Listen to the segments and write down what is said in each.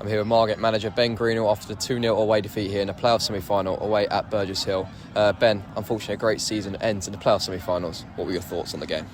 I'm here with Margate manager Ben Greenhalgh after the 2-0 away defeat here in the playoff semi-final away at Burgess Hill. Ben, unfortunately a great season ends in the playoff semi-finals. What were your thoughts on the game?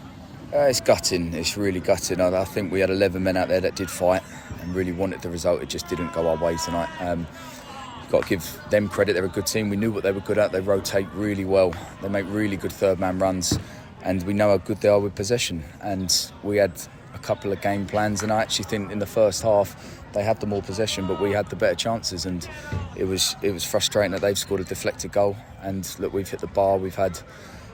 It's gutting, it's really gutting. I think we had 11 men out there that did fight and really wanted the result. It just didn't go our way tonight. You've got to give them credit, they're a good team. We knew what they were good at, they rotate really well. They make really good third man runs and we know how good they are with possession. And we had a couple of game plans and I actually think in the first half they had the more possession but we had the better chances and it was frustrating that they've scored a deflected goal. And look, we've hit the bar, we've had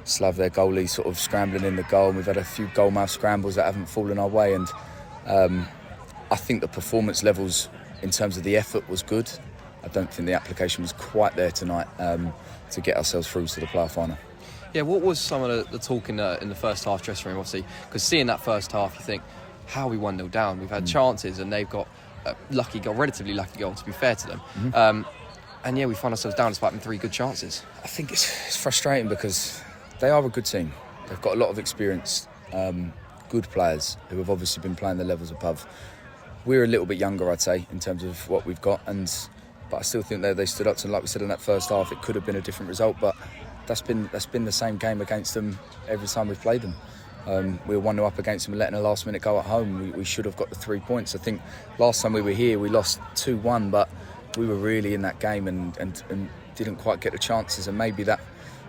Slav, their goalie, sort of scrambling in the goal, and we've had a few goalmouth scrambles that haven't fallen our way. And I think the performance levels in terms of the effort was good. I don't think the application was quite there tonight to get ourselves through to the playoff final. Yeah, what was some of the talk in the first half dressing room, obviously? Because seeing that first half, you think, how are we 1-0 down? We've had chances and they've got a lucky goal, relatively lucky goal, to be fair to them. And yeah, we find ourselves down despite having 3 good chances. I think it's frustrating because they are a good team. They've got a lot of experience, good players who have obviously been playing the levels above. We're a little bit younger, I'd say, in terms of what we've got, but I still think they stood up to, like we said in that first half, it could have been a different result, but that's been the same game against them every time we've played them. We were 1-0 up against them and letting a last minute goal at home. We should have got the 3 points. I think last time we were here we lost 2-1, but we were really in that game and didn't quite get the chances, and maybe that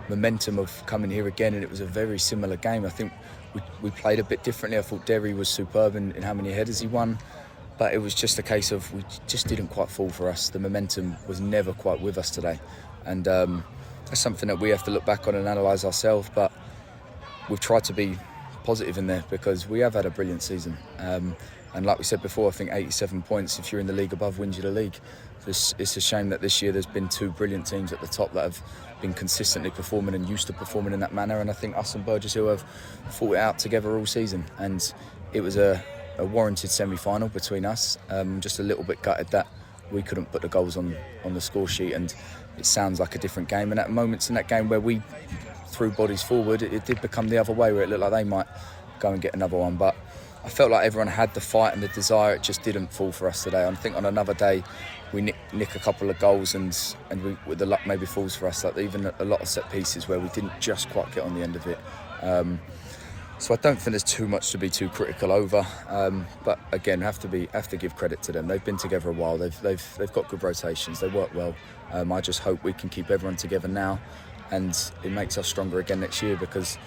momentum of coming here again, and it was a very similar game. I think we played a bit differently. I thought Derry was superb in how many headers he won, but it was just a case of we just didn't quite fall for us. The momentum was never quite with us today, and that's something that we have to look back on and analyse ourselves, but we've tried to be positive in there because we have had a brilliant season, and like we said before, I think 87 points if you're in the league above wins you the league. It's a shame that this year there's been 2 brilliant teams at the top that have been consistently performing and used to performing in that manner, and I think us and Burgess Hill have fought it out together all season, and it was a warranted semi-final between us. Just a little bit gutted that we couldn't put the goals on the score sheet, and it sounds like a different game, and at moments in that game where we threw bodies forward, it did become the other way where it looked like they might go and get another one, but I felt like everyone had the fight and the desire. It just didn't fall for us today. I think on another day we nick a couple of goals and we, with the luck maybe falls for us, like even a lot of set pieces where we didn't just quite get on the end of it. So I don't think there's too much to be too critical over, but again have to give credit to them. They've been together a while, they've got good rotations, they work well. I just hope we can keep everyone together now and it makes us stronger again next year, because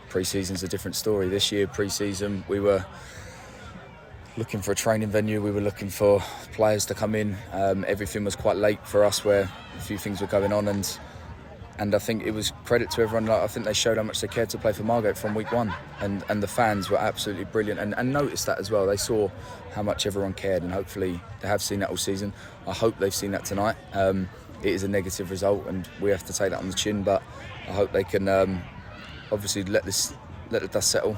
pre-season's a different story. This year, pre-season, we were looking for a training venue, we were looking for players to come in. Everything was quite late for us where a few things were going on, and I think it was credit to everyone. I think they showed how much they cared to play for Margate from week 1, and the fans were absolutely brilliant and noticed that as well. They saw how much everyone cared, and hopefully they have seen that all season. I hope they've seen that tonight. It is a negative result and we have to take that on the chin, but I hope they can obviously let the dust settle,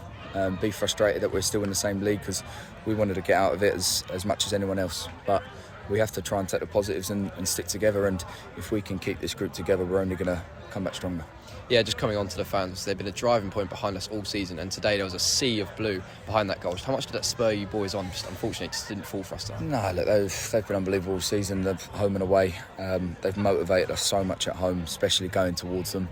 be frustrated that we're still in the same league, because we wanted to get out of it as much as anyone else, but we have to try and take the positives and stick together, and if we can keep this group together we're only going to come back stronger. Yeah, just coming on to the fans, they've been a driving point behind us all season, and today there was a sea of blue behind that goal. How much did that spur you boys on? Just unfortunately it just didn't fall for us today. No, look, they've been unbelievable all season. They're home and away. They've motivated us so much at home, especially going towards them.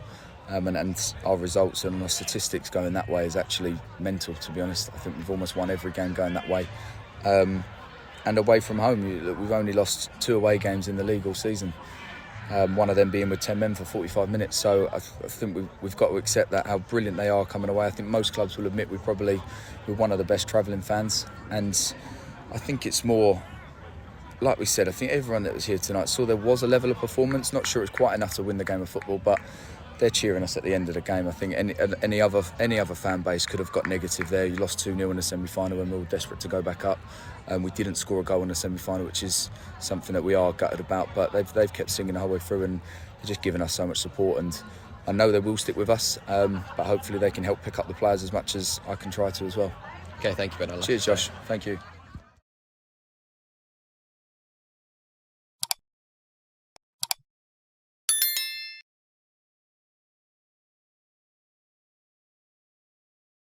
And our results and our statistics going that way is actually mental, to be honest. I think we've almost won every game going that way. And away from home, we've only lost 2 away games in the league all season. One of them being with 10 men for 45 minutes. So I think we've got to accept that, how brilliant they are coming away. I think most clubs will admit we're one of the best travelling fans. And I think it's more, like we said, I think everyone that was here tonight saw there was a level of performance. Not sure it's quite enough to win the game of football, but they're cheering us at the end of the game. I think any other fan base could have got negative there. You lost 2-0 in the semi-final when we were all desperate to go back up. We didn't score a goal in the semi-final, which is something that we are gutted about. But they've kept singing the whole way through, and they're just giving us so much support. And I know they will stick with us, but hopefully they can help pick up the players as much as I can try to as well. Okay, thank you, Ben. Cheers, Josh. Thank you.